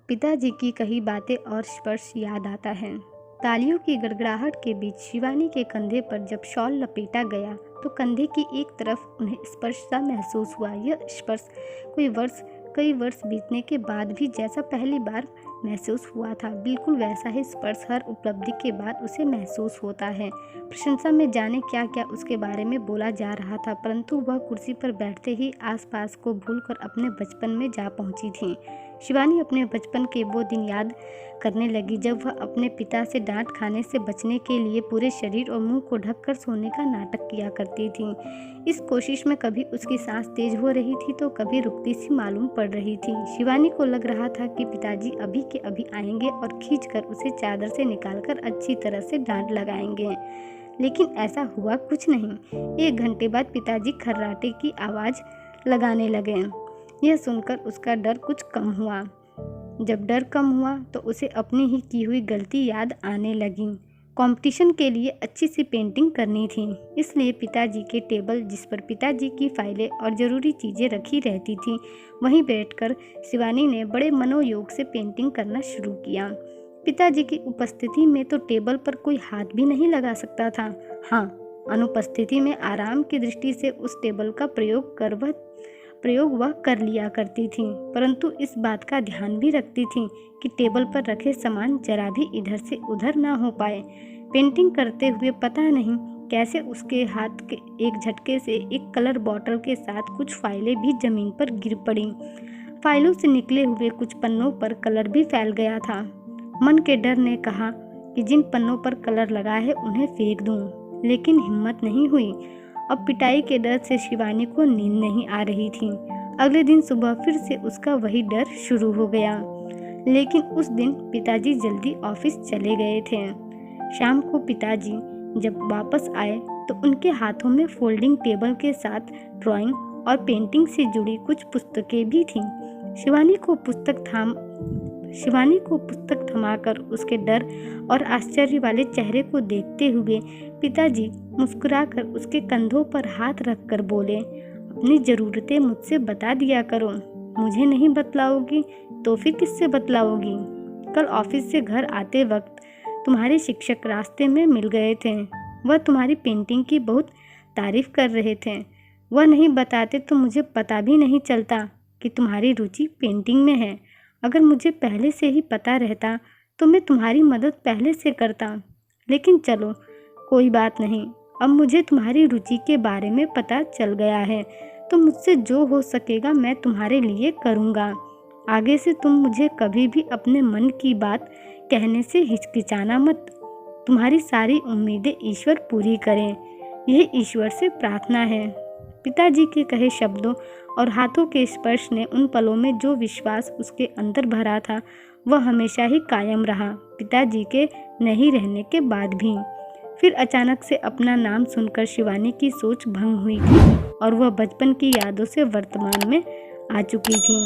पिताजी की कही बातें और स्पर्श याद आता है। तालियों की गड़गड़ाहट के बीच शिवानी के कंधे पर जब शॉल लपेटा गया तो कंधे की एक तरफ उन्हें स्पर्श सा महसूस हुआ। यह स्पर्श कई वर्ष बीतने के बाद भी जैसा पहली बार महसूस हुआ था, बिल्कुल वैसा ही स्पर्श हर उपलब्धि के बाद उसे महसूस होता है। प्रशंसा में जाने क्या क्या उसके बारे में बोला जा रहा था, परंतु वह कुर्सी पर बैठते ही आसपास को भूलकर अपने बचपन में जा पहुंची थी। शिवानी अपने बचपन के वो दिन याद करने लगी जब वह अपने पिता से डांट खाने से बचने के लिए पूरे शरीर और मुंह को ढककर सोने का नाटक किया करती थी। इस कोशिश में कभी उसकी सांस तेज हो रही थी तो कभी रुकती सी मालूम पड़ रही थी। शिवानी को लग रहा था कि पिताजी अभी के अभी आएंगे और खींचकर उसे चादर से निकालकर अच्छी तरह से डांट लगाएंगे, लेकिन ऐसा हुआ कुछ नहीं। 1 घंटे बाद पिताजी खर्राटे की आवाज़ लगाने लगे। यह सुनकर उसका डर कुछ कम हुआ। जब डर कम हुआ तो उसे अपनी ही की हुई गलती याद आने लगी। कंपटीशन के लिए अच्छी सी पेंटिंग करनी थी, इसलिए पिताजी के टेबल जिस पर पिताजी की फाइलें और ज़रूरी चीज़ें रखी रहती थी, वहीं बैठकर शिवानी ने बड़े मनोयोग से पेंटिंग करना शुरू किया। पिताजी की उपस्थिति में तो टेबल पर कोई हाथ भी नहीं लगा सकता था। हाँ, अनुपस्थिति में आराम की दृष्टि से उस टेबल का प्रयोग वह कर लिया करती थी, परंतु इस बात का ध्यान भी रखती थी कि टेबल पर रखे सामान जरा भी इधर से उधर ना हो पाए। पेंटिंग करते हुए पता नहीं कैसे उसके हाथ के एक झटके से एक कलर बॉटल के साथ कुछ फाइलें भी जमीन पर गिर पड़ी। फाइलों से निकले हुए कुछ पन्नों पर कलर भी फैल गया था। मन के डर ने कहा कि जिन पन्नों पर कलर लगा है उन्हें फेंक दूं, लेकिन हिम्मत नहीं हुई। अब पिटाई के डर से शिवानी को नींद नहीं आ रही थी। अगले दिन सुबह फिर से उसका वही डर शुरू हो गया, लेकिन उस दिन पिताजी जल्दी ऑफिस चले गए थे। शाम को पिताजी जब वापस आए तो उनके हाथों में फोल्डिंग टेबल के साथ ड्राइंग और पेंटिंग से जुड़ी कुछ पुस्तकें भी थीं। शिवानी को पुस्तक थमाकर उसके डर और आश्चर्य वाले चेहरे को देखते हुए पिताजी मुस्कुराकर उसके कंधों पर हाथ रखकर बोले, अपनी ज़रूरतें मुझसे बता दिया करो। मुझे नहीं बतलाओगी तो फिर किससे बतलाओगी? कल ऑफिस से घर आते वक्त तुम्हारे शिक्षक रास्ते में मिल गए थे। वह तुम्हारी पेंटिंग की बहुत तारीफ कर रहे थे। वह नहीं बताते तो मुझे पता भी नहीं चलता कि तुम्हारी रुचि पेंटिंग में है। अगर मुझे पहले से ही पता रहता तो मैं तुम्हारी मदद पहले से करता, लेकिन चलो कोई बात नहीं, अब मुझे तुम्हारी रुचि के बारे में पता चल गया है, तो मुझसे जो हो सकेगा मैं तुम्हारे लिए करूँगा। आगे से तुम मुझे कभी भी अपने मन की बात कहने से हिचकिचाना मत। तुम्हारी सारी उम्मीदें ईश्वर पूरी करें, यह ईश्वर से प्रार्थना है। पिताजी के कहे शब्दों और हाथों के स्पर्श ने उन पलों में जो विश्वास उसके अंदर भरा था वह हमेशा ही कायम रहा, पिताजी के नहीं रहने के बाद भी। फिर अचानक से अपना नाम सुनकर शिवानी की सोच भंग हुई थी और वह बचपन की यादों से वर्तमान में आ चुकी थी।